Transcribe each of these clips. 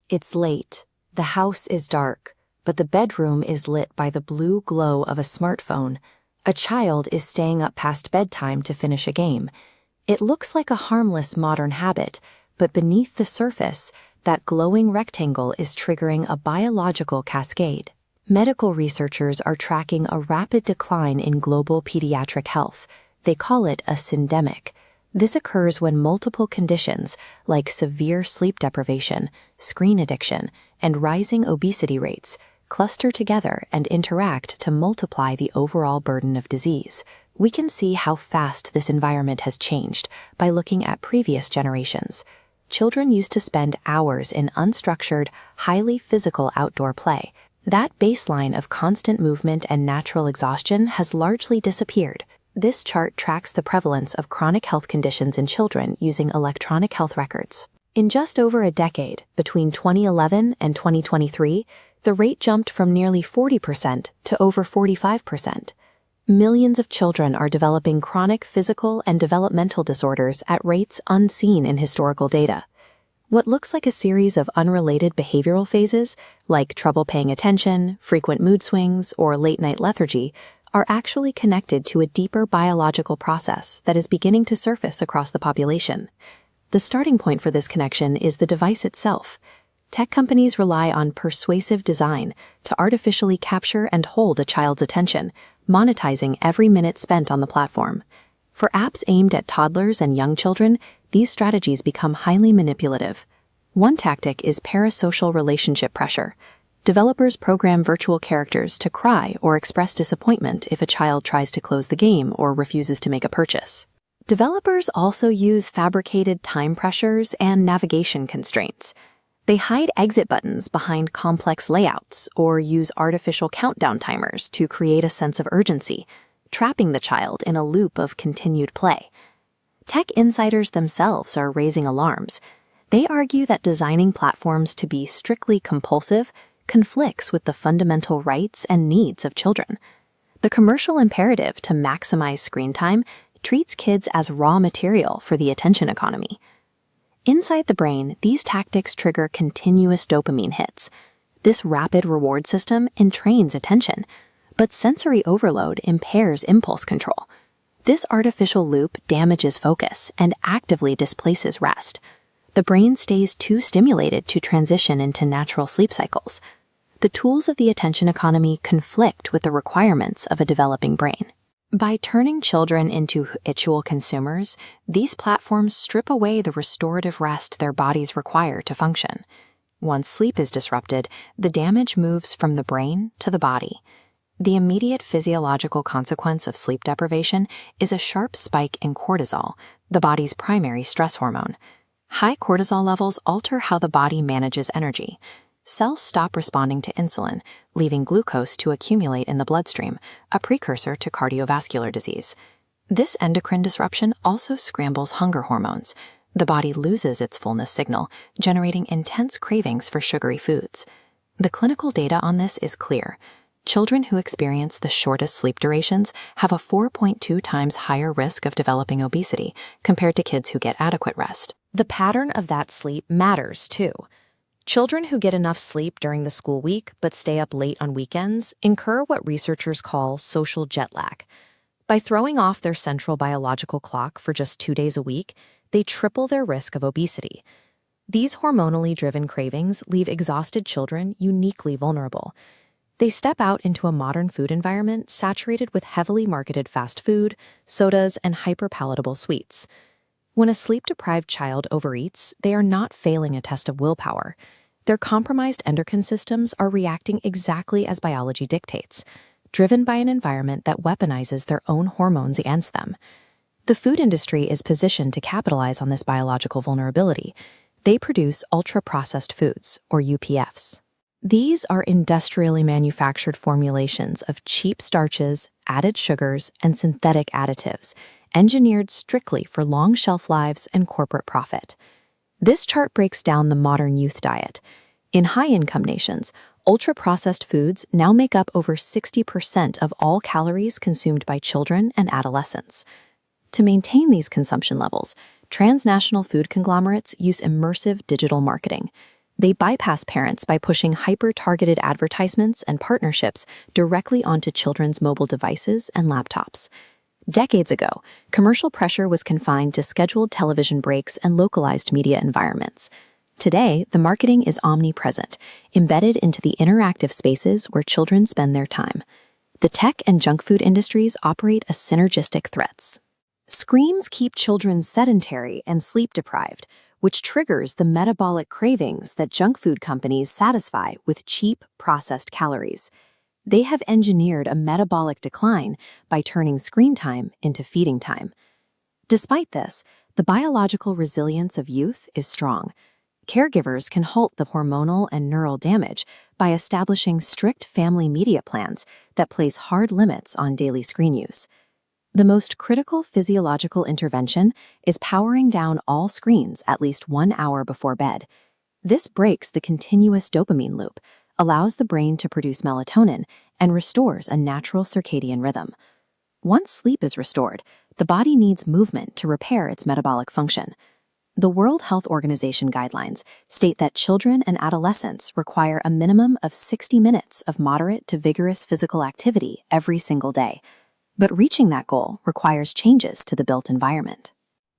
It's late. The house is dark, but the bedroom is lit by the blue glow of a smartphone. A child is staying up past bedtime to finish a game. It looks like a harmless modern habit, but beneath the surface, that glowing rectangle is triggering a biological cascade. Medical researchers are tracking a rapid decline in global pediatric health. They call it a syndemic. This occurs when multiple conditions, like severe sleep deprivation, screen addiction, and rising obesity rates, cluster together and interact to multiply the overall burden of disease. We can see how fast this environment has changed by looking at previous generations. Children used to spend hours in unstructured, highly physical outdoor play. That baseline of constant movement and natural exhaustion has largely disappeared. This chart tracks the prevalence of chronic health conditions in children using electronic health records. In just over a decade, between 2011 and 2023, the rate jumped from nearly 40% to over 45%. Millions of children are developing chronic physical and developmental disorders at rates unseen in historical data. What looks like a series of unrelated behavioral phases, like trouble paying attention, frequent mood swings, or late-night lethargy, are actually connected to a deeper biological process that is beginning to surface across the population. The starting point for this connection is the device itself. Tech companies rely on persuasive design to artificially capture and hold a child's attention, monetizing every minute spent on the platform. For apps aimed at toddlers and young children, these strategies become highly manipulative. One tactic is parasocial relationship pressure. Developers program virtual characters to cry or express disappointment if a child tries to close the game or refuses to make a purchase. Developers also use fabricated time pressures and navigation constraints. They hide exit buttons behind complex layouts or use artificial countdown timers to create a sense of urgency, trapping the child in a loop of continued play. Tech insiders themselves are raising alarms. They argue that designing platforms to be strictly compulsive conflicts with the fundamental rights and needs of children. The commercial imperative to maximize screen time treats kids as raw material for the attention economy. Inside the brain, these tactics trigger continuous dopamine hits. This rapid reward system entrains attention, but sensory overload impairs impulse control. This artificial loop damages focus and actively displaces rest. The brain stays too stimulated to transition into natural sleep cycles. The tools of the attention economy conflict with the requirements of a developing brain. By turning children into habitual consumers, these platforms strip away the restorative rest their bodies require to function. Once sleep is disrupted, the damage moves from the brain to the body. The immediate physiological consequence of sleep deprivation is a sharp spike in cortisol, the body's primary stress hormone. High cortisol levels alter how the body manages energy. Cells stop responding to insulin, leaving glucose to accumulate in the bloodstream, a precursor to cardiovascular disease. This endocrine disruption also scrambles hunger hormones. The body loses its fullness signal, generating intense cravings for sugary foods. The clinical data on this is clear. Children who experience the shortest sleep durations have a 4.2 times higher risk of developing obesity compared to kids who get adequate rest. The pattern of that sleep matters, too. Children who get enough sleep during the school week but stay up late on weekends incur what researchers call social jet lag. By throwing off their central biological clock for just 2 days a week, they triple their risk of obesity. These hormonally driven cravings leave exhausted children uniquely vulnerable. They step out into a modern food environment saturated with heavily marketed fast food, sodas, and hyperpalatable sweets. When a sleep-deprived child overeats, they are not failing a test of willpower. Their compromised endocrine systems are reacting exactly as biology dictates, driven by an environment that weaponizes their own hormones against them. The food industry is positioned to capitalize on this biological vulnerability. They produce ultra-processed foods, or UPFs. These are industrially manufactured formulations of cheap starches, added sugars, and synthetic additives, engineered strictly for long shelf lives and corporate profit. This chart breaks down the modern youth diet. In high-income nations, ultra-processed foods now make up over 60% of all calories consumed by children and adolescents. To maintain these consumption levels, transnational food conglomerates use immersive digital marketing. They bypass parents by pushing hyper-targeted advertisements and partnerships directly onto children's mobile devices and laptops. Decades ago, commercial pressure was confined to scheduled television breaks and localized media environments. Today, the marketing is omnipresent, embedded into the interactive spaces where children spend their time. The tech and junk food industries operate as synergistic threats. Screens keep children sedentary and sleep-deprived, which triggers the metabolic cravings that junk food companies satisfy with cheap, processed calories. They have engineered a metabolic decline by turning screen time into feeding time. Despite this, the biological resilience of youth is strong. Caregivers can halt the hormonal and neural damage by establishing strict family media plans that place hard limits on daily screen use. The most critical physiological intervention is powering down all screens at least 1 hour before bed. This breaks the continuous dopamine loop, allows the brain to produce melatonin, and restores a natural circadian rhythm. Once sleep is restored, the body needs movement to repair its metabolic function. The World Health Organization guidelines state that children and adolescents require a minimum of 60 minutes of moderate to vigorous physical activity every single day. But reaching that goal requires changes to the built environment.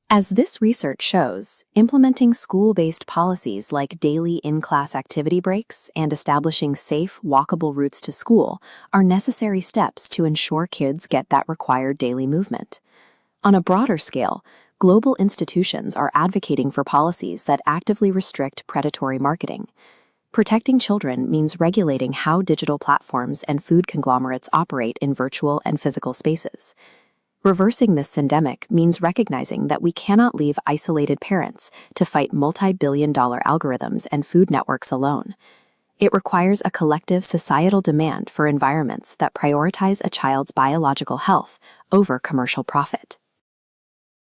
As this research shows, implementing school-based policies like daily in-class activity breaks and establishing safe, walkable routes to school are necessary steps to ensure kids get that required daily movement. On a broader scale, global institutions are advocating for policies that actively restrict predatory marketing. Protecting children means regulating how digital platforms and food conglomerates operate in virtual and physical spaces. Reversing this syndemic means recognizing that we cannot leave isolated parents to fight multi-billion-dollar algorithms and food networks alone. It requires a collective societal demand for environments that prioritize a child's biological health over commercial profit.